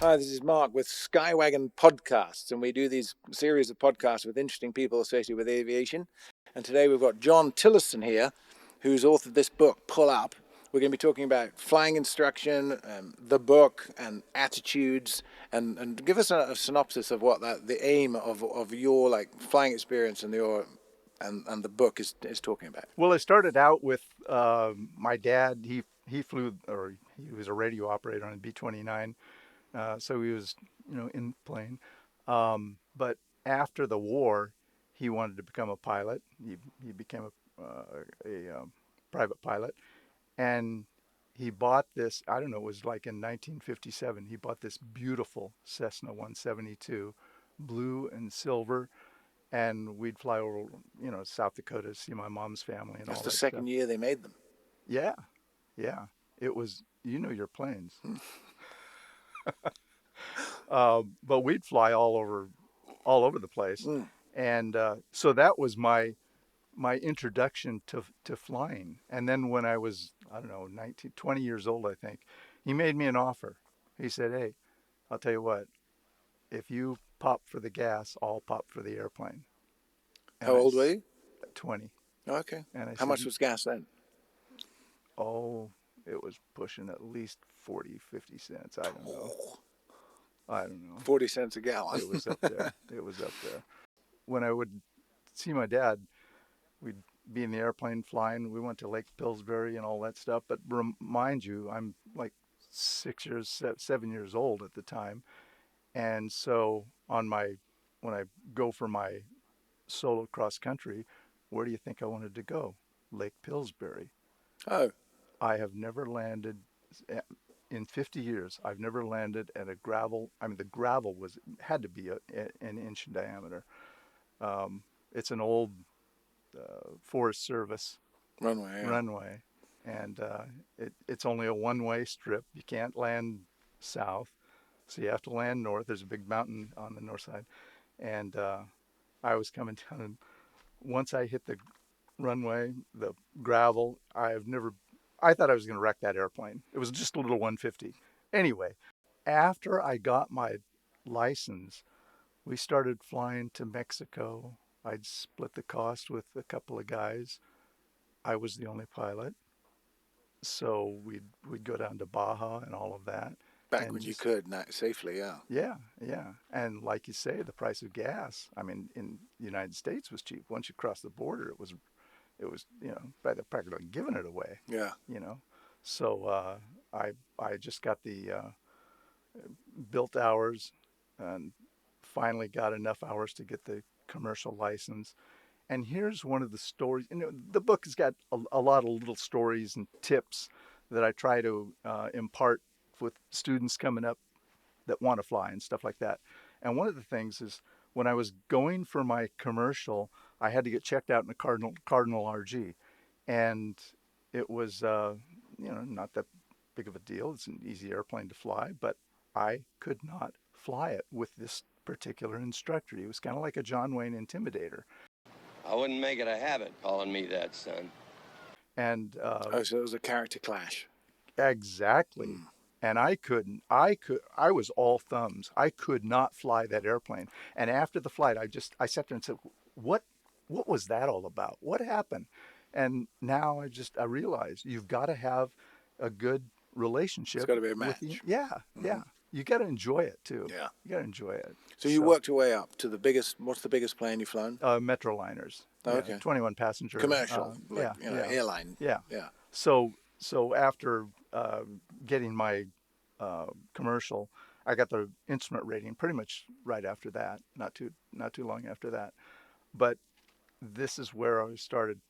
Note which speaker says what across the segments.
Speaker 1: Hi, this is Mark with Skywagon Podcasts, and we do these series of podcasts with interesting people associated with aviation. And today we've got John Tillison here, who's authored this book, Pull Up. We're going to be talking about flying instruction, the book, and attitudes, and give us a synopsis of what the aim of your flying experience and the book is talking about.
Speaker 2: Well, it started out with my dad. He flew, or he was a radio operator on a B-29, so he was, in the plane. But after the war, he wanted to become a pilot. He became a private pilot, and he bought this. I don't know. It was like in 1957. He bought this beautiful Cessna 172, blue and silver, and we'd fly over, South Dakota to see my mom's family and
Speaker 1: That's
Speaker 2: all
Speaker 1: the
Speaker 2: that stuff.
Speaker 1: second year they made them.
Speaker 2: Yeah, yeah. It was, your planes. But we'd fly all over the place,
Speaker 1: Mm.
Speaker 2: and so that was my introduction to flying. And then when I was, I don't know, 19, 20 years old, I think, he made me an offer. He said, "Hey, I'll tell you what. If you pop for the gas, I'll pop for the airplane."
Speaker 1: How
Speaker 2: And
Speaker 1: old were you?
Speaker 2: 20.
Speaker 1: Oh, okay.
Speaker 2: And I
Speaker 1: How
Speaker 2: said,
Speaker 1: much was gas then?
Speaker 2: "Oh, it was pushing at least 40, 50 cents. I don't know. I don't know.
Speaker 1: 40 cents a gallon.
Speaker 2: It was up there. It was up there." When I would see my dad, we'd be in the airplane flying. We went to Lake Pillsbury and all that stuff. But mind you, I'm like 7 years old at the time. And so when I go for my solo cross country, where do you think I wanted to go? Lake Pillsbury.
Speaker 1: Oh,
Speaker 2: I have never landed in 50 years. I've never landed at a gravel. I mean, the gravel had to be an inch in diameter. It's an old Forest Service
Speaker 1: runway, yeah.
Speaker 2: runway, and it's only a one-way strip. You can't land south, so you have to land north. There's a big mountain on the north side, and I was coming down, and once I hit the runway, the gravel, I thought I was going to wreck that airplane. It was just a little 150. Anyway, after I got my license, we started flying to Mexico. I'd split the cost with a couple of guys. I was the only pilot. So we'd go down to Baja and all of that.
Speaker 1: Back
Speaker 2: And
Speaker 1: when you
Speaker 2: just,
Speaker 1: could, safely, yeah.
Speaker 2: yeah, yeah. And like you say, the price of gas, I mean, in the United States was cheap. Once you cross the border, it was, practically giving it away,
Speaker 1: Yeah.
Speaker 2: you know. So I just got the built hours and finally got enough hours to get the commercial license. And here's one of the stories. The book has got a lot of little stories and tips that I try to impart with students coming up that want to fly and stuff like that. And one of the things is when I was going for my commercial, I had to get checked out in a Cardinal RG, and it was not that big of a deal. It's an easy airplane to fly, but I could not fly it with this particular instructor. He was kind of like a John Wayne intimidator.
Speaker 3: I wouldn't make it a habit calling me that, son.
Speaker 2: And
Speaker 1: Oh, so it was a character clash.
Speaker 2: exactly.
Speaker 1: Mm.
Speaker 2: And I was all thumbs. I could not fly that airplane. And after the flight, I sat there and said, what was that all about? What happened? And now I realize you've got to have a good
Speaker 1: It's
Speaker 2: relationship
Speaker 1: got to be a
Speaker 2: with the,
Speaker 1: match.
Speaker 2: yeah,
Speaker 1: Mm-hmm.
Speaker 2: yeah. You got to enjoy it too.
Speaker 1: Yeah.
Speaker 2: You got to enjoy it.
Speaker 1: So you worked your way up to the biggest. What's the biggest plane you've flown?
Speaker 2: Metroliners.
Speaker 1: Oh,
Speaker 2: Yeah,
Speaker 1: okay.
Speaker 2: 21 passenger.
Speaker 1: Commercial,
Speaker 2: Yeah, yeah,
Speaker 1: airline.
Speaker 2: yeah.
Speaker 1: Yeah.
Speaker 2: So after getting my commercial, I got the instrument rating pretty much right after that. Not too long after that. But this is where I started.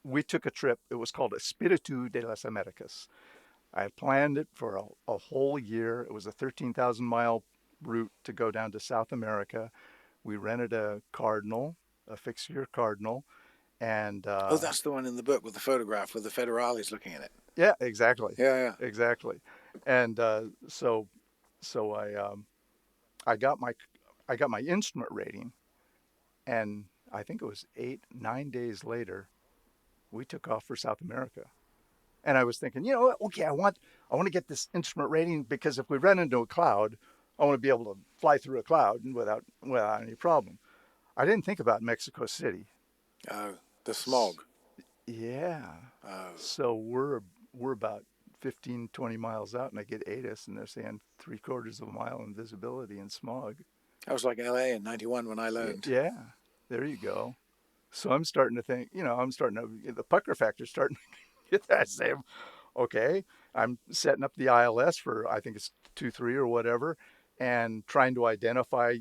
Speaker 2: We took a trip. It was called Espiritu de las Americas. I had planned it for a whole year. It was a 13,000-mile route to go down to South America. We rented a Cardinal, a fixed-gear Cardinal, and
Speaker 1: Oh, that's the one in the book with the photograph with the federales looking at it.
Speaker 2: yeah, exactly,
Speaker 1: Yeah, yeah.
Speaker 2: exactly. And so I got my instrument rating, and I think it was 8, 9 days later, we took off for South America. And I was thinking, okay, I want to get this instrument rating, because if we run into a cloud, I want to be able to fly through a cloud without any problem. I didn't think about Mexico City.
Speaker 1: Oh, the smog.
Speaker 2: Yeah.
Speaker 1: Oh.
Speaker 2: So we're about 15, 20 miles out, and I get ATIS, and they're saying 3/4 of a mile in visibility and smog.
Speaker 1: That was like LA in 91 when I learned.
Speaker 2: Yeah, there you go. So I'm starting to think, the pucker factor's starting to get that same. Okay, I'm setting up the ILS for, I think it's 2-3 or whatever, and trying to identify,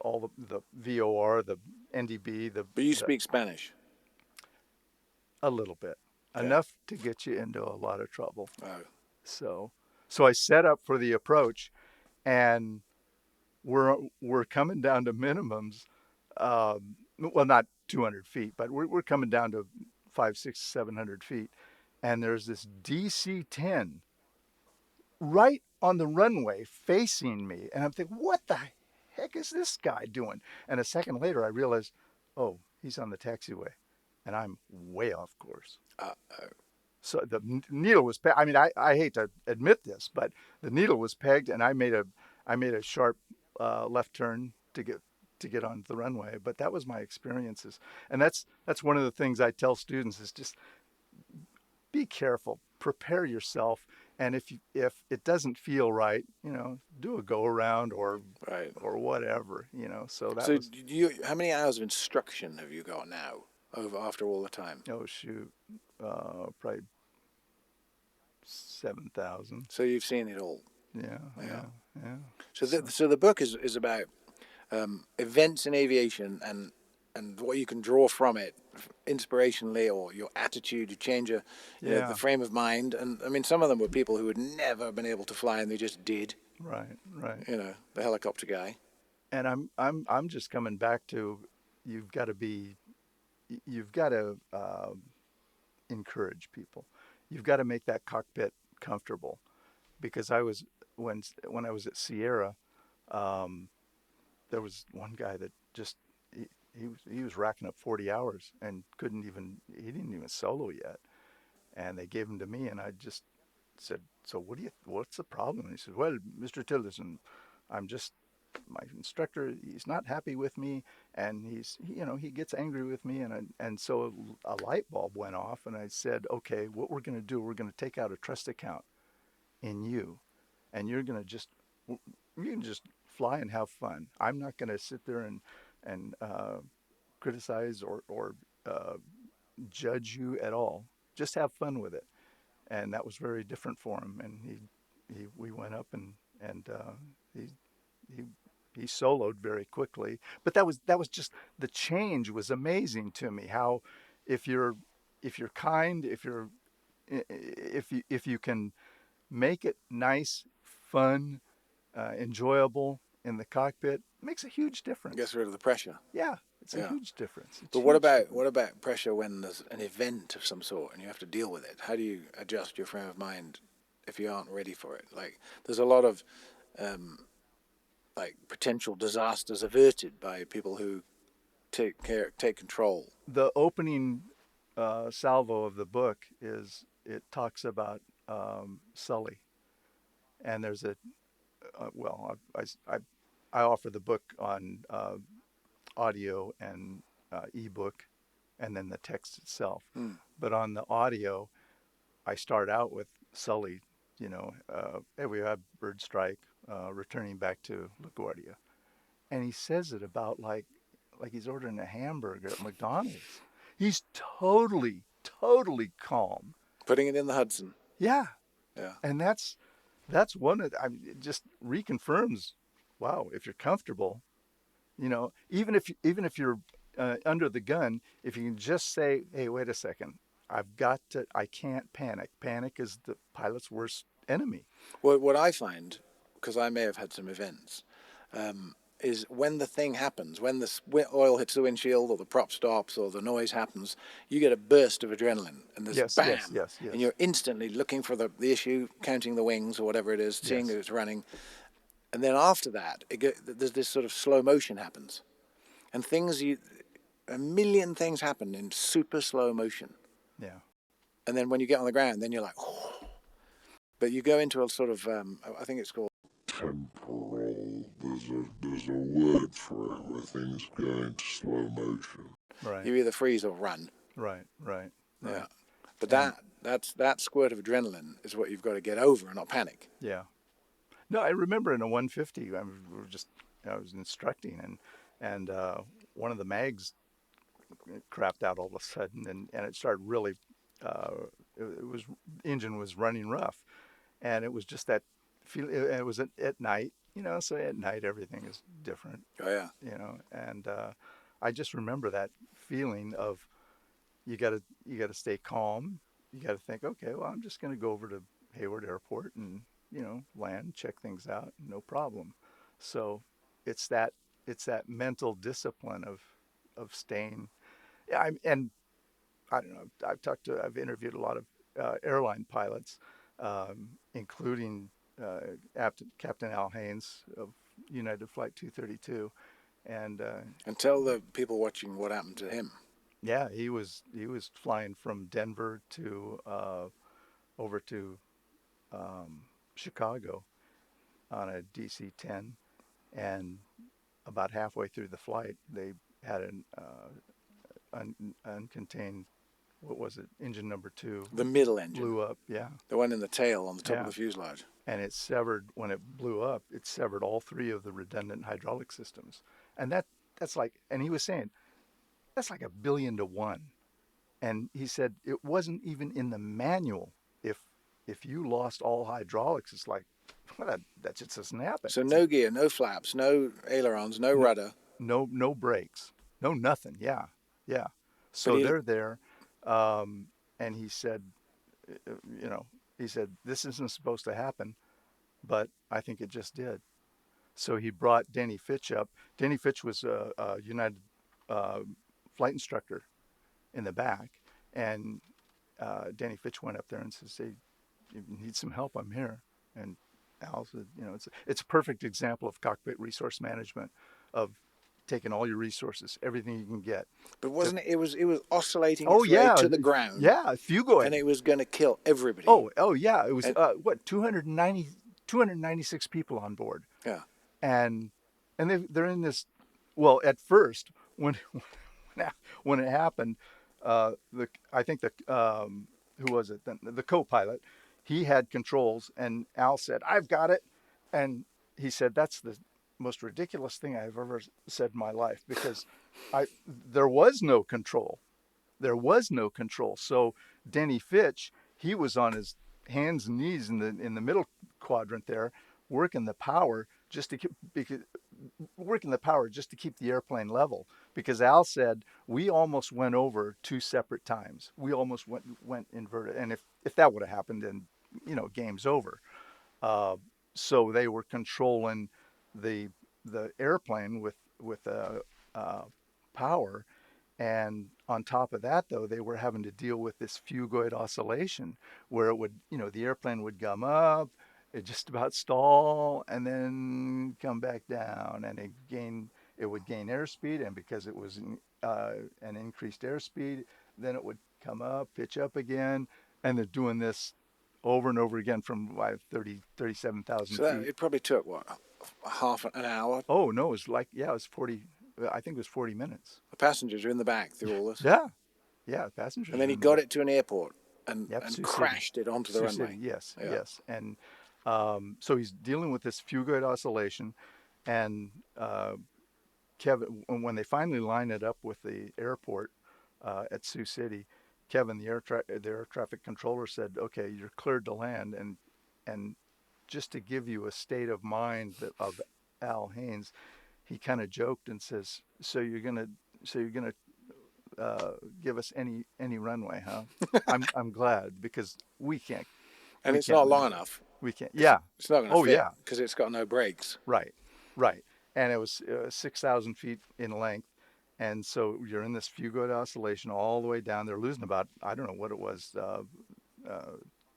Speaker 2: all the VOR, the NDB,
Speaker 1: But you speak Spanish.
Speaker 2: a little bit, enough to get you into a lot of trouble.
Speaker 1: Oh.
Speaker 2: So I set up for the approach, and we're coming down to minimums. Well, not 200 feet, but we're coming down to 500, 600, 700 feet. And there's this DC-10 right on the runway facing me. And I'm thinking, what the heck is this guy doing? And a second later, I realized, oh, he's on the taxiway. And I'm way off course. So the needle was pegged. I mean, I hate to admit this, but the needle was pegged, and I made a sharp left turn to get onto the runway. But that was my experiences. And that's one of the things I tell students is just be careful, prepare yourself, and if it doesn't feel right, do a go around or whatever, So
Speaker 1: how many hours of instruction have you got now after all the time?
Speaker 2: Oh shoot, probably 7,000.
Speaker 1: So you've seen it all.
Speaker 2: Yeah.
Speaker 1: So the book is about events in aviation and what you can draw from it inspirationally, or your attitude. You change the frame of mind. And I mean, some of them were people who had never been able to fly, and they just did.
Speaker 2: Right.
Speaker 1: The helicopter guy.
Speaker 2: And I'm just coming back to, you've got to encourage people. You've got to make that cockpit comfortable, because when I was at Sierra, there was one guy that just he was racking up 40 hours and he didn't even solo yet, and they gave him to me, and I just said, so what's the problem? And he said, well, Mr. Tillison, my instructor, he's not happy with me, and he gets angry with me, and so a light bulb went off, and I said, okay, what we're going to do, we're going to take out a trust account in you, and you can just fly and have fun. I'm not going to sit there and criticize or judge you at all. Just have fun with it. And that was very different for him. And we went up and he soloed very quickly. But that was just, the change was amazing to me. How if you're kind, if you can make it nice, fun, enjoyable in the cockpit, it makes a huge difference.
Speaker 1: Gets rid of the pressure.
Speaker 2: Yeah, it's a huge difference.
Speaker 1: But what about pressure when there's an event of some sort and you have to deal with it? How do you adjust your frame of mind if you aren't ready for it? Like, there's a lot of potential disasters averted by people who take control.
Speaker 2: The opening salvo of the book it talks about Sully, and there's I offer the book on audio and ebook, and then the text itself. But on the audio, I start out with Sully. Hey, we had bird strike, returning back to LaGuardia, and he says it about like he's ordering a hamburger at McDonald's. He's totally calm.
Speaker 1: Putting it in the Hudson.
Speaker 2: Yeah. And that's one of it just reconfirms. Wow, if you're comfortable, even if you're under the gun, if you can just say, hey, wait a second, I can't panic. Panic is the pilot's worst enemy.
Speaker 1: Well, what I find, because I may have had some events, is when the thing happens, when the oil hits the windshield or the prop stops or the noise happens, you get a burst of adrenaline, and there's bam,
Speaker 2: yes.
Speaker 1: And you're instantly looking for the issue, counting the wings or whatever it is, seeing that it's running. And then after that, there's this sort of slow motion happens. And a million things happen in super slow motion.
Speaker 2: Yeah.
Speaker 1: and then when you get on the ground, then you're like, oh. But you go into a sort of, I think it's called
Speaker 4: temporal. There's a word for it where things go into slow motion.
Speaker 2: Right.
Speaker 1: you either freeze or run.
Speaker 2: Right.
Speaker 1: Yeah. But that squirt of adrenaline is what you've got to get over and not panic.
Speaker 2: Yeah. No, I remember in a 150, I was instructing, and one of the mags crapped out all of a sudden, and it started really, engine was running rough, and it was just that feel. It was at night, so at night everything is different,
Speaker 1: Oh yeah.
Speaker 2: and I just remember that feeling of you got to stay calm. You got to think, okay, well, I'm just going to go over to Hayward Airport and land, check things out, no problem. So it's that mental discipline of staying. Yeah, and I don't know. I've interviewed a lot of airline pilots, including Captain Al Haynes of United Flight 232, and
Speaker 1: tell the people watching what happened to him.
Speaker 2: yeah, he was flying from Denver to over to Chicago on a DC-10, and about halfway through the flight, they had an uncontained, what was it, engine number 2.
Speaker 1: The middle engine.
Speaker 2: Blew up, yeah.
Speaker 1: The one in the tail on the top
Speaker 2: Yeah.
Speaker 1: of the fuselage.
Speaker 2: And it severed, when it blew up, it severed all 3 of the redundant hydraulic systems. And that's like, and he was saying, that's like 1 billion to 1. And he said it wasn't even in the manual. If you lost all hydraulics, it's like, well, that just doesn't happen.
Speaker 1: So no gear, no flaps, no ailerons, no rudder.
Speaker 2: No brakes, no nothing. Yeah. So they're there, and he said, this isn't supposed to happen, but I think it just did. So he brought Denny Fitch up. Denny Fitch was a United flight instructor in the back, and Denny Fitch went up there and says, "Hey, if you need some help, I'm here." And Al said, it's a perfect example of cockpit resource management, of taking all your resources, everything you can get.
Speaker 1: But wasn't it? It was oscillating its way to the ground.
Speaker 2: Yeah, fugoid.
Speaker 1: And it was going to kill everybody.
Speaker 2: Oh yeah. It was 296 people on board.
Speaker 1: Yeah.
Speaker 2: And they're in this. Well, at first, when it happened, I think who was it then? The co-pilot, he had controls, and Al said, "I've got it," and he said, "That's the most ridiculous thing I've ever said in my life, because there was no control. There was no control." So Denny Fitch, he was on his hands and knees in the middle quadrant there, working the power just to keep the airplane level, because Al said we almost went over 2 separate times. We almost went inverted, and if that would have happened, then game's over. So they were controlling the airplane with power, and on top of that, though, they were having to deal with this fugoid oscillation, where it would, the airplane would come up, it just about stall, and then come back down, and it would gain airspeed, and because it was an increased airspeed, then it would come up, pitch up again, and they're doing this over and over again from 37,000
Speaker 1: So
Speaker 2: feet.
Speaker 1: it probably took half an hour.
Speaker 2: Oh no, it was 40. I think it was 40 minutes.
Speaker 1: The passengers are in the back through all this.
Speaker 2: Yeah, passengers.
Speaker 1: And then he got it to an airport and
Speaker 2: Sioux
Speaker 1: crashed it onto the
Speaker 2: Sioux
Speaker 1: runway.
Speaker 2: City, yes. And so he's dealing with this fugoid oscillation, and Kevin, when they finally line it up with the airport at Sioux City, Kevin, the air traffic controller, said, "Okay, you're cleared to land." And just to give you a state of mind of Al Haynes, he kind of joked and says, "So you're gonna give us any runway, huh?" I'm glad, because we can't.
Speaker 1: And it's not long enough.
Speaker 2: We can't. Yeah.
Speaker 1: It's not going to fit because it's got no brakes.
Speaker 2: Right. And it was 6,000 feet in length. And so you're in this fugoid oscillation all the way down. They're losing about, I don't know what it was, a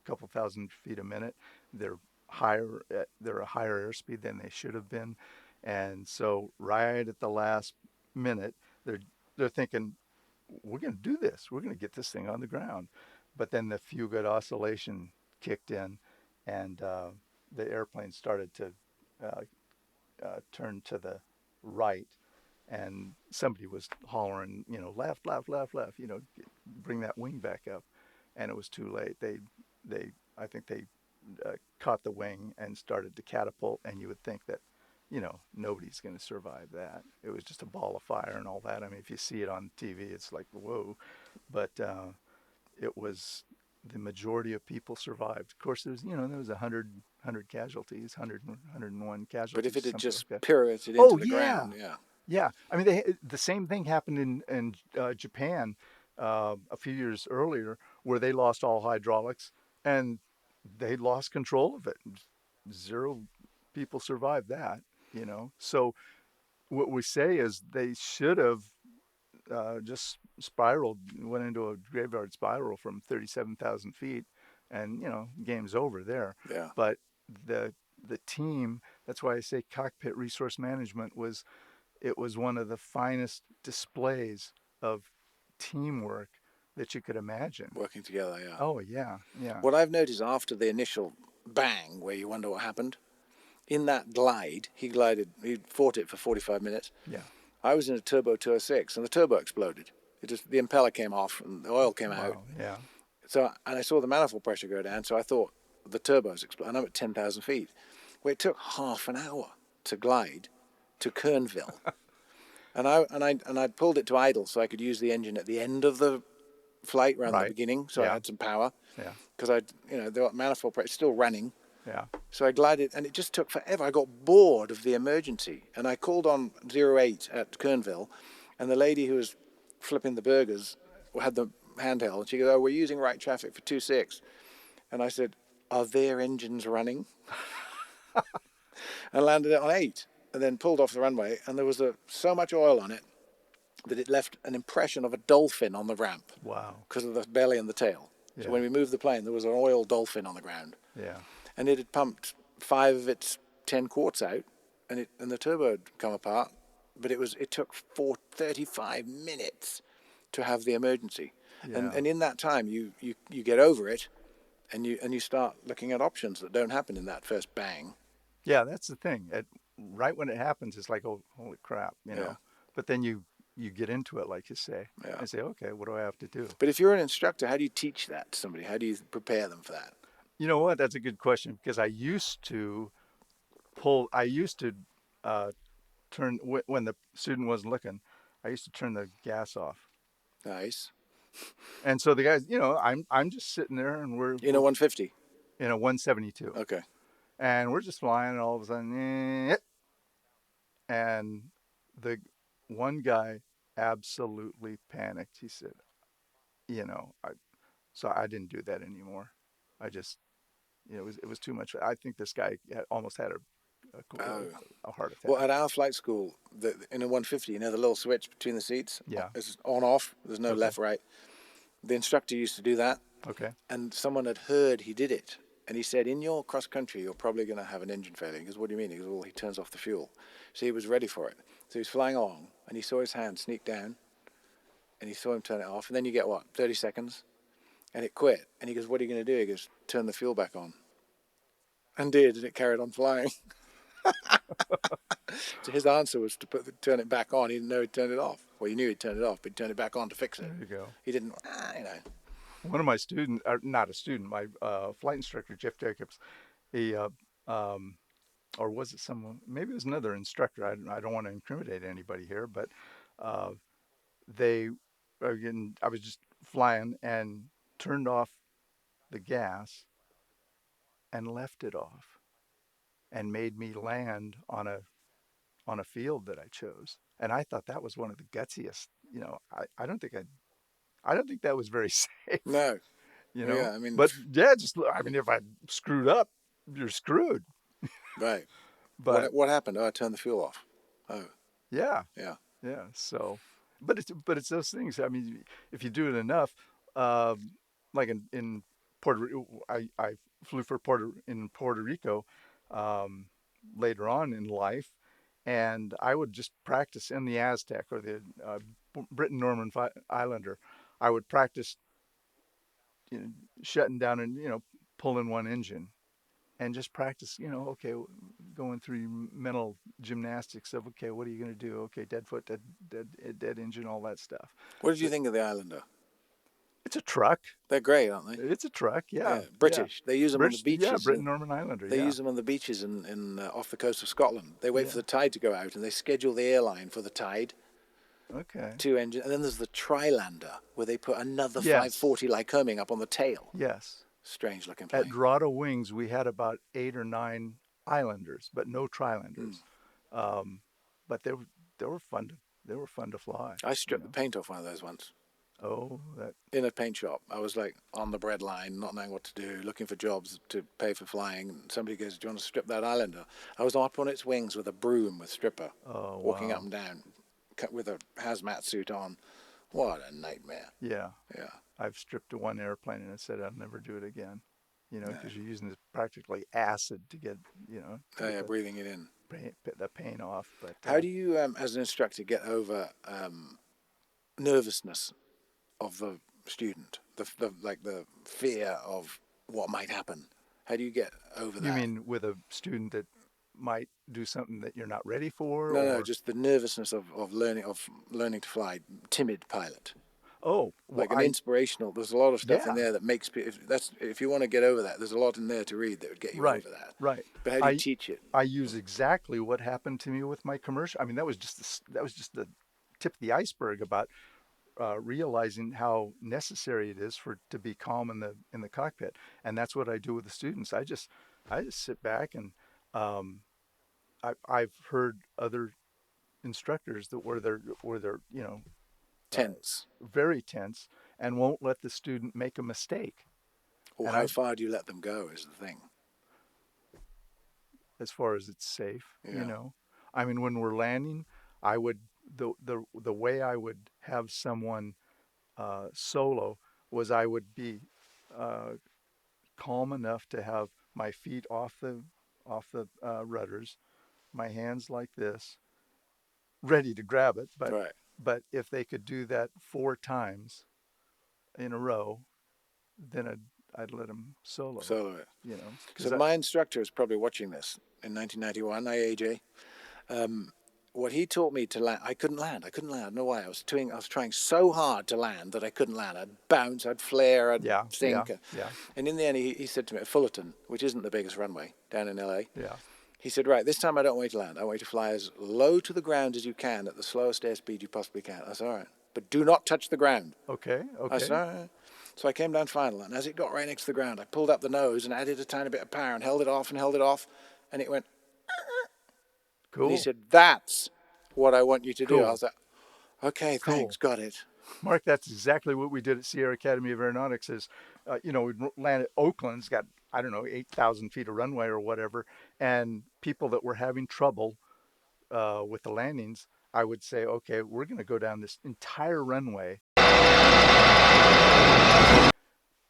Speaker 2: couple thousand feet a minute. They're a higher airspeed than they should have been. And so right at the last minute, they're thinking, we're going to do this. We're going to get this thing on the ground. but then the few good oscillation kicked in, and the airplane started to uh, turn to the right, and somebody was hollering, left, left, left, left, bring that wing back up, and it was too late. I think they caught the wing and started to catapult, and you would think that, nobody's going to survive that. It was just a ball of fire and all that. I mean, if you see it on TV, it's like, whoa, but it was the majority of people survived. Of course, there was 100 casualties, 101
Speaker 1: But if
Speaker 2: casualties,
Speaker 1: it had
Speaker 2: something
Speaker 1: just
Speaker 2: like that.
Speaker 1: pirouetted into
Speaker 2: Oh
Speaker 1: the
Speaker 2: yeah,
Speaker 1: ground, yeah.
Speaker 2: yeah. I mean, the same thing happened in Japan a few years earlier, where they lost all hydraulics and they lost control of it. Zero people survived that. So what we say is they should have just spiraled, went into a graveyard spiral from 37,000 feet, and game's over there.
Speaker 1: Yeah.
Speaker 2: But the the team, that's why I say cockpit resource management was one of the finest displays of teamwork that you could imagine.
Speaker 1: Working together, yeah.
Speaker 2: Oh yeah, yeah,
Speaker 1: What I've noticed after the initial bang, where you wonder what happened, in that glide, he fought it for 45 minutes.
Speaker 2: yeah.
Speaker 1: I was in a turbo 206 and the turbo exploded. The impeller came off and the oil came out.
Speaker 2: Wow, yeah,
Speaker 1: And I saw the manifold pressure go down, so I thought the turbos exploded. And I'm at 10,000 feet. Well, it took half an hour to glide to Kernville. I pulled it to idle so I could use the engine at the end of the flight rather than the
Speaker 2: right,
Speaker 1: beginning, so I
Speaker 2: yeah,
Speaker 1: had some power.
Speaker 2: yeah,
Speaker 1: Because the manifold pressure still running.
Speaker 2: yeah,
Speaker 1: So I glided, and it just took forever. I got bored of the emergency, and I called on 08 at Kernville, and the lady who was flipping the burgers had the handheld. She goes, "Oh, we're using right traffic for 26." And I said, "Are their engines running?" And landed it on 8, and then pulled off the runway, and there was so much oil on it that it left an impression of a dolphin on the ramp
Speaker 2: wow,
Speaker 1: because of the belly and the tail. So
Speaker 2: yeah,
Speaker 1: when we moved the plane, there was an oil dolphin on the ground.
Speaker 2: yeah,
Speaker 1: And it had pumped 5 of its 10 quarts out, and the turbo had come apart. But it took 35 minutes to have the emergency,
Speaker 2: yeah.
Speaker 1: and in that time you get over it, and you start looking at options that don't happen in that first bang.
Speaker 2: Yeah, that's the thing. Right when it happens, it's like, oh, holy crap,
Speaker 1: Yeah,
Speaker 2: But then you get into it, like you say,
Speaker 1: yeah.
Speaker 2: and say, okay, what do I have to do?
Speaker 1: But if you're an instructor, how do you teach that to somebody? How do you prepare them for that?
Speaker 2: You know what? That's a good question, because I used to uh, turn when the student wasn't looking. I used to turn the gas off,
Speaker 1: Nice.
Speaker 2: and so the guys, I'm just sitting there, and
Speaker 1: In a
Speaker 2: we're
Speaker 1: 150.
Speaker 2: in a 172,
Speaker 1: Okay.
Speaker 2: and we're just flying, and all of a sudden, and the one guy absolutely panicked. He said, you know, I, so I didn't do that anymore. I just, it was too much. I think this guy almost had
Speaker 1: Oh.
Speaker 2: a heart attack.
Speaker 1: Well, at our flight school, in a 150, the little switch between the seats,
Speaker 2: Yeah.
Speaker 1: it's on off. There's no
Speaker 2: Okay.
Speaker 1: left right. The instructor used to do that,
Speaker 2: Okay.
Speaker 1: and someone had heard he did it, and he said, "In your cross country, you're probably going to have an engine failure." He goes, "What do you mean?" He goes, "Well, he turns off the fuel." So he was ready for it. So he was flying along, and he saw his hand sneak down, and he saw him turn it off, and then you get 30 seconds, and it quit. And he goes, "What are you going to do?" He goes, "Turn the fuel back on," and did, and it carried on flying. So his answer was to turn it back on. He didn't know he'd turned it off. Well, he knew he'd turned it off, but he turned it back on to fix it.
Speaker 2: There you go.
Speaker 1: He didn't,
Speaker 2: One of my students, not a student, my flight instructor, Jeff Jacobs, he, or was it someone, maybe it was another instructor. I don't want to incriminate anybody here, but uh, again, I was just flying and turned off the gas and left it off and made me land on a field that I chose. And I thought that was one of the gutsiest, I don't think that was very safe,
Speaker 1: no.
Speaker 2: you
Speaker 1: Well,
Speaker 2: know.
Speaker 1: yeah, I mean,
Speaker 2: But yeah, if I screwed up, you're screwed.
Speaker 1: right.
Speaker 2: But
Speaker 1: What happened? Oh, I turned the fuel off. Oh,
Speaker 2: yeah,
Speaker 1: yeah.
Speaker 2: yeah. So, but it's those things. I mean, if you do it enough, um, like in Puerto Rico, I flew for Puerto Rico um, later on in life, and I would just practice in the Aztec or the Britain Norman Islander. I would practice you know, shutting down and, you know, pulling one engine and just practice, you know, okay, going through your mental gymnastics of, okay, what are you going to do? Okay, dead foot, dead engine, all that stuff.
Speaker 1: What did you
Speaker 2: But
Speaker 1: think of the Islander?
Speaker 2: it's a truck.
Speaker 1: They're great, aren't they?
Speaker 2: It's a truck.
Speaker 1: Yeah,
Speaker 2: Yeah. Yeah.
Speaker 1: British. They use them on the
Speaker 2: British. Yeah.
Speaker 1: beaches.
Speaker 2: Britain Norman Islander.
Speaker 1: They
Speaker 2: Yeah.
Speaker 1: use them on the beaches in off the coast of Scotland. They wait
Speaker 2: Yeah.
Speaker 1: for the tide to go out and they schedule the airline for the tide.
Speaker 2: Okay.
Speaker 1: 2 engines, and then there's the Trilander where they put another
Speaker 2: Yes.
Speaker 1: 540 Lycoming up on the tail.
Speaker 2: Yes.
Speaker 1: Strange looking
Speaker 2: At
Speaker 1: plane.
Speaker 2: Dorado Wings, we had about 8 or 9 Islanders, but no Trilanders. But they were fun to fly.
Speaker 1: I stripped the paint off one of those once
Speaker 2: Oh, that.
Speaker 1: in a paint shop. I was like on the bread line, not knowing what to do, looking for jobs to pay for flying. And somebody goes, "Do you want to strip that Islander?" I was up on its wings with a broom with stripper,
Speaker 2: Oh,
Speaker 1: walking
Speaker 2: wow.
Speaker 1: up and down, with a hazmat suit on. What a nightmare!
Speaker 2: Yeah.
Speaker 1: Yeah.
Speaker 2: I've stripped one airplane and I said I'll never do it again. You know, because you're using this practically acid to get, you know,
Speaker 1: Oh, yeah, breathing it in.
Speaker 2: the pain off. But
Speaker 1: How do you, as an instructor, get over nervousness of the student, the fear of what might happen? How do you get over that?
Speaker 2: you mean with a student that might do something that you're not ready for?
Speaker 1: No, just the nervousness of learning to fly. Timid pilot,
Speaker 2: Oh, well,
Speaker 1: like an inspirational. There's a lot of stuff in
Speaker 2: Yeah.
Speaker 1: there that makes if you want to get over that. There's a lot in there to read that would get you
Speaker 2: Right,
Speaker 1: over that.
Speaker 2: right.
Speaker 1: But how do you teach it?
Speaker 2: I use exactly what happened to me with my commercial. I mean, that was just the tip of the iceberg about realizing how necessary it is to be calm in the cockpit, and that's what I do with the students. I just sit back and I've heard other instructors that where they're you know
Speaker 1: Tense.
Speaker 2: very tense and won't let the student make a mistake.
Speaker 1: Or
Speaker 2: And
Speaker 1: how far do you let them go is the thing.
Speaker 2: As far as it's safe,
Speaker 1: Yeah.
Speaker 2: you know. I mean, when we're landing, I would the way I would have someone solo was I would be calm enough to have my feet off the rudders, my hands like this, ready to grab it.
Speaker 1: Right.
Speaker 2: But if they could do that 4 times in a row, then I'd let them solo.
Speaker 1: Solo it.
Speaker 2: You know.
Speaker 1: So my instructor is probably watching this in 1991, IAJ. What he taught me to land, I couldn't land. I don't know why. I was trying so hard to land that I couldn't land. I'd bounce, I'd flare, I'd sink.
Speaker 2: Yeah.
Speaker 1: And in the end, he said to me at Fullerton, which isn't the biggest runway down in LA,
Speaker 2: Yeah.
Speaker 1: he said, right, this time I don't want you to land. I want you to fly as low to the ground as you can at the slowest airspeed you possibly can. I said, all right. But do not touch the ground.
Speaker 2: Okay.
Speaker 1: I said, all right. So I came down final, and as it got right next to the ground, I pulled up the nose and added a tiny bit of power and held it off, and it went.
Speaker 2: Cool.
Speaker 1: And he said, that's what I want you to do.
Speaker 2: Cool.
Speaker 1: I was like, okay, thanks, got it.
Speaker 2: Mark, that's exactly what we did at Sierra Academy of Aeronautics is, we'd land at Oakland's got, I don't know, 8,000 feet of runway or whatever. And people that were having trouble with the landings, I would say, okay, we're going to go down this entire runway.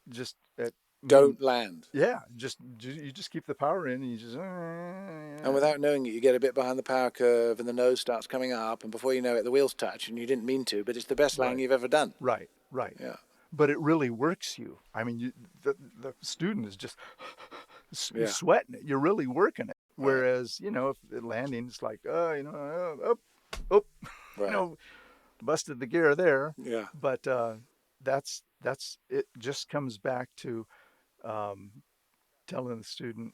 Speaker 2: Just
Speaker 1: Don't land.
Speaker 2: Yeah, you just keep the power in and you just.
Speaker 1: And without knowing it, you get a bit behind the power curve and the nose starts coming up, and before you know it, the wheels touch, and you didn't mean to, but it's the best landing you've ever done.
Speaker 2: Right.
Speaker 1: Yeah.
Speaker 2: But it really works you. I mean, the student is just sweating it. You're really working it. Whereas, if the landing is like, up,
Speaker 1: Right.
Speaker 2: Busted the gear there.
Speaker 1: Yeah.
Speaker 2: But that's it. Just comes back to telling the student,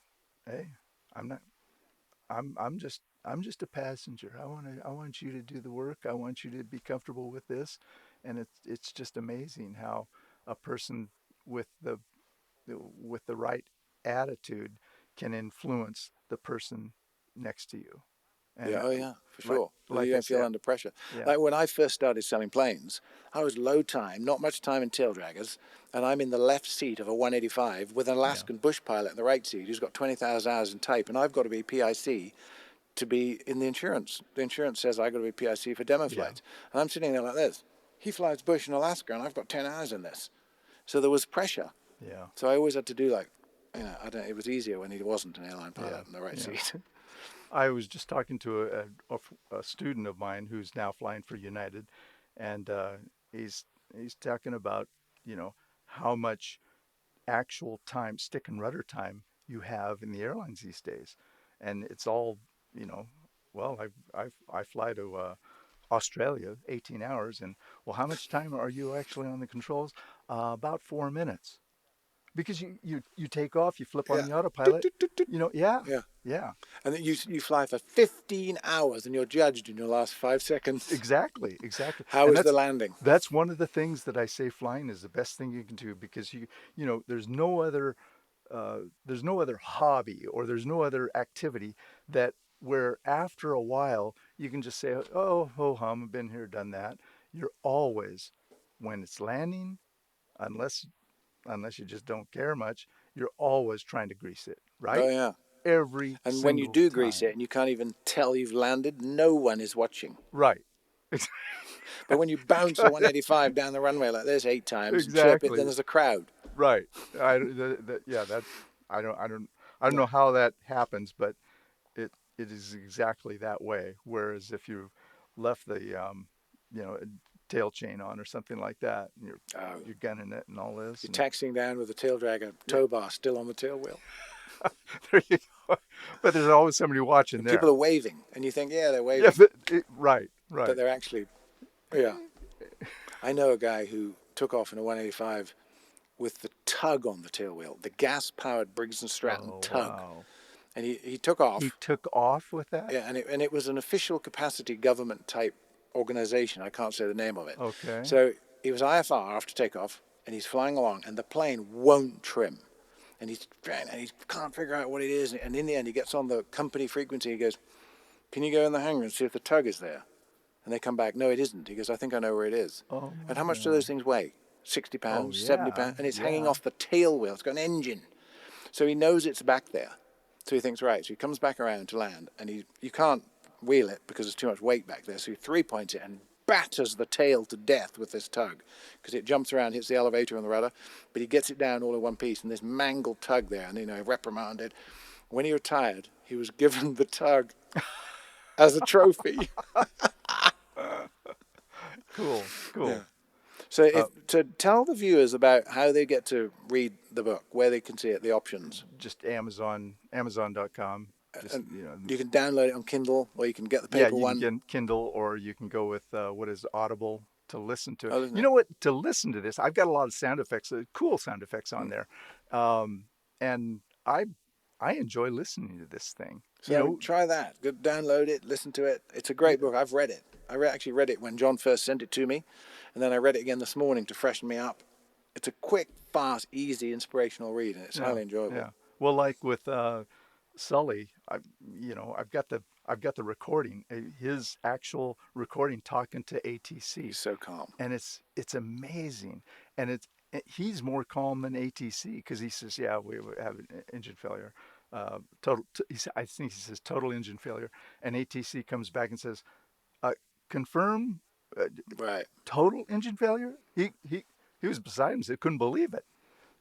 Speaker 2: hey, I'm just a passenger. I want you to do the work. I want you to be comfortable with this. And it's just amazing how a person with the right attitude can influence the person next to you. And
Speaker 1: for sure.
Speaker 2: Like
Speaker 1: you
Speaker 2: I
Speaker 1: don't feel
Speaker 2: said,
Speaker 1: under pressure.
Speaker 2: Yeah.
Speaker 1: Like when I first started selling planes, I was low time, not much time in tail draggers, and I'm in the left seat of a 185 with an Alaskan bush pilot in the right seat who's got 20,000 hours in type, and I've got to be PIC to be in the insurance. The insurance says I've got to be PIC for demo flights. And I'm sitting there like this. He flies bush in Alaska, and I've got 10 hours in this. So there was pressure.
Speaker 2: Yeah.
Speaker 1: So I always had to do it was easier when he wasn't an airline pilot in the right seat.
Speaker 2: I was just talking to a student of mine who's now flying for United, and he's talking about how much actual time, stick and rudder time you have in the airlines these days. And it's all, you know, well, I fly to Australia, 18 hours, and well, how much time are you actually on the controls? About 4 minutes. Because you take off, you flip on
Speaker 1: Yeah.
Speaker 2: the
Speaker 1: Toot,
Speaker 2: autopilot,
Speaker 1: toot, toot, toot.
Speaker 2: you know, yeah,
Speaker 1: Yeah.
Speaker 2: yeah,
Speaker 1: And then you fly for 15 hours and you're judged in your last 5 seconds.
Speaker 2: exactly, exactly.
Speaker 1: How
Speaker 2: And
Speaker 1: is the landing?
Speaker 2: that's one of the things that I say flying is the best thing you can do, because you know, there's no other hobby, or there's no other activity that where after a while you can just say, oh, ho hum, I've been here, done that. You're always, when it's landing, unless you just don't care much, you're always trying to grease it,
Speaker 1: Oh,
Speaker 2: right?
Speaker 1: yeah.
Speaker 2: Every
Speaker 1: And when you
Speaker 2: single
Speaker 1: do grease it
Speaker 2: time.
Speaker 1: and you can't even tell you've landed, no one is watching.
Speaker 2: Right.
Speaker 1: But when you bounce a 185 down the runway like this 8 times and chirp it, then
Speaker 2: Exactly.
Speaker 1: there's a crowd.
Speaker 2: Right. Yeah, that I don't know how that happens, but it is exactly that way. Whereas if you left the you know, tail chain on or something like that, and
Speaker 1: Oh,
Speaker 2: you're gunning it and all this,
Speaker 1: you're
Speaker 2: and
Speaker 1: taxiing down with the tail dragger
Speaker 2: yeah,
Speaker 1: tow bar still on the tail wheel.
Speaker 2: there you go. But there's always somebody watching
Speaker 1: And people
Speaker 2: there.
Speaker 1: are waving, and you think, yeah, they're
Speaker 2: Yeah,
Speaker 1: waving,
Speaker 2: right,
Speaker 1: but
Speaker 2: right.
Speaker 1: they're actually, yeah. I know a guy who took off in a 185 with the tug on the tail wheel, the gas-powered Briggs and Stratton
Speaker 2: Oh
Speaker 1: tug,
Speaker 2: wow.
Speaker 1: and he took
Speaker 2: He
Speaker 1: off.
Speaker 2: took off with that?
Speaker 1: Yeah, and it was an official capacity government type organization. I can't say the name of it.
Speaker 2: Okay.
Speaker 1: So he was IFR after takeoff, and he's flying along, and the plane won't trim, and he can't figure out what it is. And in the end, he gets on the company frequency. He goes, "Can you go in the hangar and see if the tug is there?" And they come back, "No, it isn't." He goes, "I think I know where it is."
Speaker 2: Oh
Speaker 1: And
Speaker 2: my
Speaker 1: how much do
Speaker 2: God.
Speaker 1: those things weigh? 60
Speaker 2: Oh
Speaker 1: pounds, 70
Speaker 2: yeah,
Speaker 1: pounds, and it's hanging
Speaker 2: yeah.
Speaker 1: off the tail wheel. It's got an engine. So he knows it's back there. So he thinks, right. So he comes back around to land, and you can't wheel it because there's too much weight back there. So he three-points it and batters the tail to death with this tug, because it jumps around, hits the elevator and the rudder, but he gets it down all in one piece, and this mangled tug there, and reprimanded. When he retired, he was given the tug as a trophy.
Speaker 2: Cool,
Speaker 1: Yeah.
Speaker 2: cool.
Speaker 1: So
Speaker 2: Uh,
Speaker 1: to tell the viewers about how they get to read the book, where they can see it, the options.
Speaker 2: just Amazon.com. Just,
Speaker 1: And
Speaker 2: you know,
Speaker 1: you can download it on Kindle, or you can get the
Speaker 2: yeah,
Speaker 1: paper
Speaker 2: you can
Speaker 1: one.
Speaker 2: get Kindle, or you can go with what is Audible to listen to it.
Speaker 1: Oh, isn't
Speaker 2: You
Speaker 1: it?
Speaker 2: know what? To listen to this, I've got a lot of sound effects, cool sound effects on
Speaker 1: Mm.
Speaker 2: there, and I enjoy listening to this thing. You
Speaker 1: So
Speaker 2: know,
Speaker 1: try that. Go download it, listen to it. It's a great book. I've read it. Actually read it when John first sent it to me, and then I read it again this morning to freshen me up. It's a quick, fast, easy, inspirational read, and it's
Speaker 2: yeah,
Speaker 1: highly enjoyable.
Speaker 2: yeah. Well, like with Sully, I've got the recording, his actual recording talking to
Speaker 1: He's
Speaker 2: ATC,
Speaker 1: so calm.
Speaker 2: and it's amazing, and he's more calm than ATC, because he says, yeah, we have an engine failure, I think he says total engine failure, and ATC comes back and says, confirm, uh,
Speaker 1: Right.
Speaker 2: total engine failure. He was beside him, so he couldn't believe it.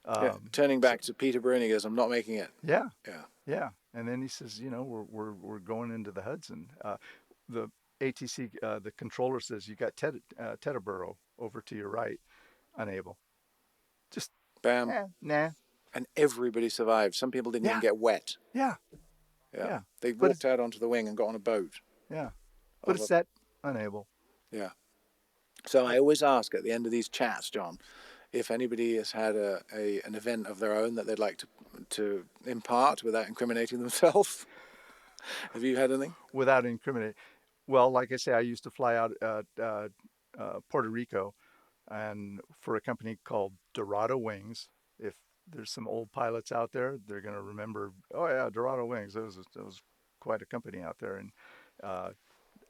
Speaker 1: Yeah.
Speaker 2: Um,
Speaker 1: Turning
Speaker 2: so
Speaker 1: back to Peter Bruni, he goes, "I'm not making it."
Speaker 2: yeah,
Speaker 1: Yeah.
Speaker 2: yeah, and then he says, you know, we're going into the Hudson. The ATC, the controller says, you got Teterboro over to your right, unable. Just
Speaker 1: Bam.
Speaker 2: nah.
Speaker 1: And everybody survived. Some people didn't even
Speaker 2: Yeah,
Speaker 1: get wet.
Speaker 2: yeah,
Speaker 1: Yeah.
Speaker 2: yeah.
Speaker 1: They
Speaker 2: But it's
Speaker 1: walked out onto the wing and got on a boat.
Speaker 2: yeah, but
Speaker 1: Of
Speaker 2: it's
Speaker 1: a,
Speaker 2: that unable.
Speaker 1: yeah. So I always ask at the end of these chats, John, if anybody has had an event of their own that they'd like to impart without incriminating themselves. Have you had anything?
Speaker 2: Without incriminating. Well, like I say, I used to fly out at Puerto Rico, and for a company called Dorado Wings. If there's some old pilots out there, they're going to remember. Oh yeah, Dorado Wings. That was quite a company out there in uh,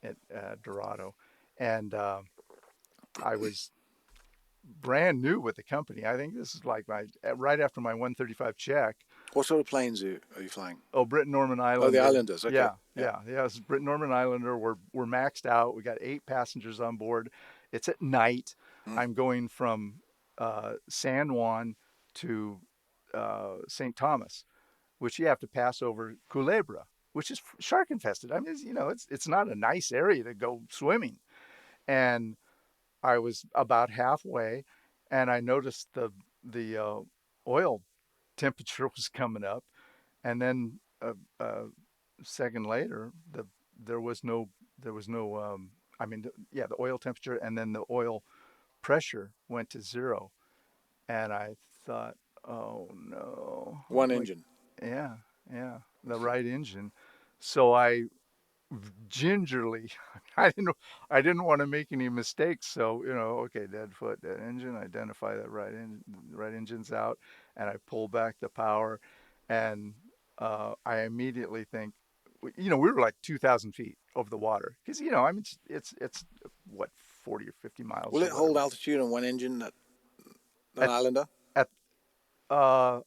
Speaker 2: at Dorado, and I was brand new with the company. I think this is like my right after my 135 check.
Speaker 1: What sort of planes are you flying?
Speaker 2: Oh, Britain Norman
Speaker 1: Oh, the
Speaker 2: Islander.
Speaker 1: Islanders. Okay.
Speaker 2: Yeah,
Speaker 1: Yeah.
Speaker 2: yeah, yeah. It's Britain Norman Islander. We're maxed out. We got 8 passengers on board. It's at night.
Speaker 1: Mm.
Speaker 2: I'm going from San Juan to St. Thomas, which you have to pass over Culebra, which is shark infested. I mean, it's not a nice area to go swimming. And I was about halfway, and I noticed the oil temperature was coming up, and then a second later, there was no the oil temperature and then the oil pressure went to zero, and I thought, oh no,
Speaker 1: One
Speaker 2: like,
Speaker 1: engine.
Speaker 2: yeah, yeah, the right engine. So I gingerly, I didn't want to make any mistakes. So, okay, dead foot, dead engine, identify that right engine's out, and I pull back the power, and I immediately think, we were like 2,000 feet over the water, because I mean it's what, 40 or 50 miles
Speaker 1: Will
Speaker 2: or
Speaker 1: it hold
Speaker 2: whatever.
Speaker 1: altitude on one engine at an
Speaker 2: At
Speaker 1: islander?
Speaker 2: at uh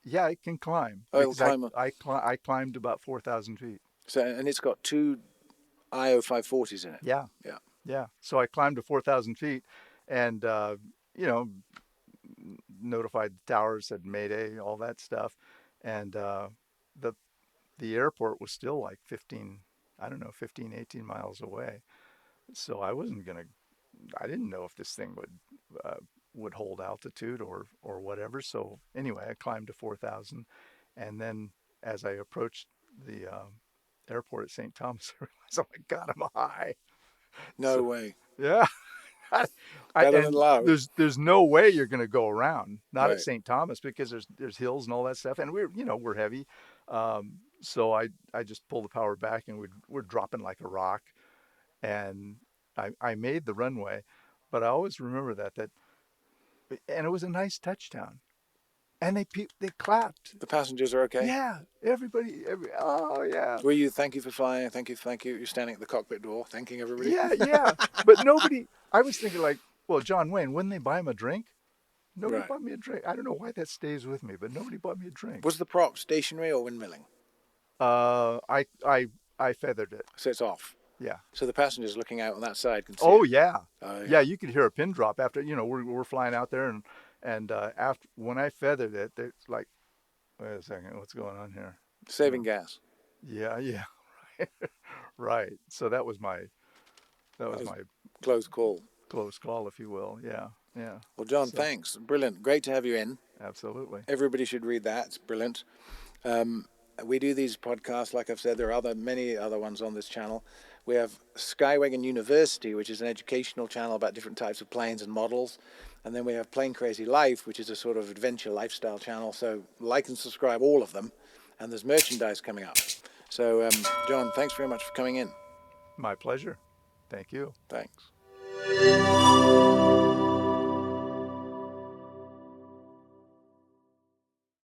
Speaker 2: yeah, it can climb,
Speaker 1: Oh, it'll
Speaker 2: because I
Speaker 1: climb.
Speaker 2: I climbed about 4,000 feet.
Speaker 1: So, and it's got two IO 540s in it.
Speaker 2: Yeah.
Speaker 1: Yeah.
Speaker 2: Yeah. So I climbed to 4,000 feet, and, you know, notified the towers, said Mayday, all that stuff. And the the airport was still like 15, I don't know, 15, 18 miles away. So I didn't know if this thing would hold altitude or whatever. So anyway, I climbed to 4,000, and then as I approached the airport at St. Thomas, I realized, oh my God, I'm high.
Speaker 1: No
Speaker 2: So
Speaker 1: way.
Speaker 2: yeah,
Speaker 1: Better than
Speaker 2: and
Speaker 1: low.
Speaker 2: there's no way you're going to go around, not at
Speaker 1: Right.
Speaker 2: St. Thomas, because there's hills and all that stuff, and we're heavy, so I just pulled the power back, and we're dropping like a rock, and I made the runway, but I always remember that, and it was a nice touchdown, and they clapped.
Speaker 1: The passengers are okay.
Speaker 2: Yeah, oh yeah.
Speaker 1: Were you, thank you for flying, thank you, thank you? You're standing at the cockpit door, thanking everybody.
Speaker 2: Yeah, yeah. But nobody, I was thinking, like, well, John Wayne, wouldn't they buy him a drink? Nobody
Speaker 1: Right.
Speaker 2: bought me a drink. I don't know why that stays with me, but nobody bought me a drink.
Speaker 1: Was the prop stationary or windmilling?
Speaker 2: I feathered it.
Speaker 1: So it's off.
Speaker 2: Yeah.
Speaker 1: So the passengers looking out on that side can see
Speaker 2: Oh
Speaker 1: it.
Speaker 2: yeah.
Speaker 1: Oh,
Speaker 2: Yeah, you could hear a pin drop after, we're flying out there, and after, when I feathered it, it's like, wait a second, what's going on here?
Speaker 1: Saving gas.
Speaker 2: Yeah, yeah. Right. So that was my
Speaker 1: Close call.
Speaker 2: close call, if you will. Yeah. Yeah.
Speaker 1: Well, John,
Speaker 2: So,
Speaker 1: thanks. Brilliant. Great to have you in.
Speaker 2: absolutely.
Speaker 1: Everybody should read that. It's brilliant. We do these podcasts, like I've said, there are many other ones on this channel. We have Skywagon University, which is an educational channel about different types of planes and models. And then we have Plane Crazy Life, which is a sort of adventure lifestyle channel. So like and subscribe all of them. And there's merchandise coming up. So, John, thanks very much for coming in.
Speaker 2: My pleasure. Thank you.
Speaker 1: Thanks.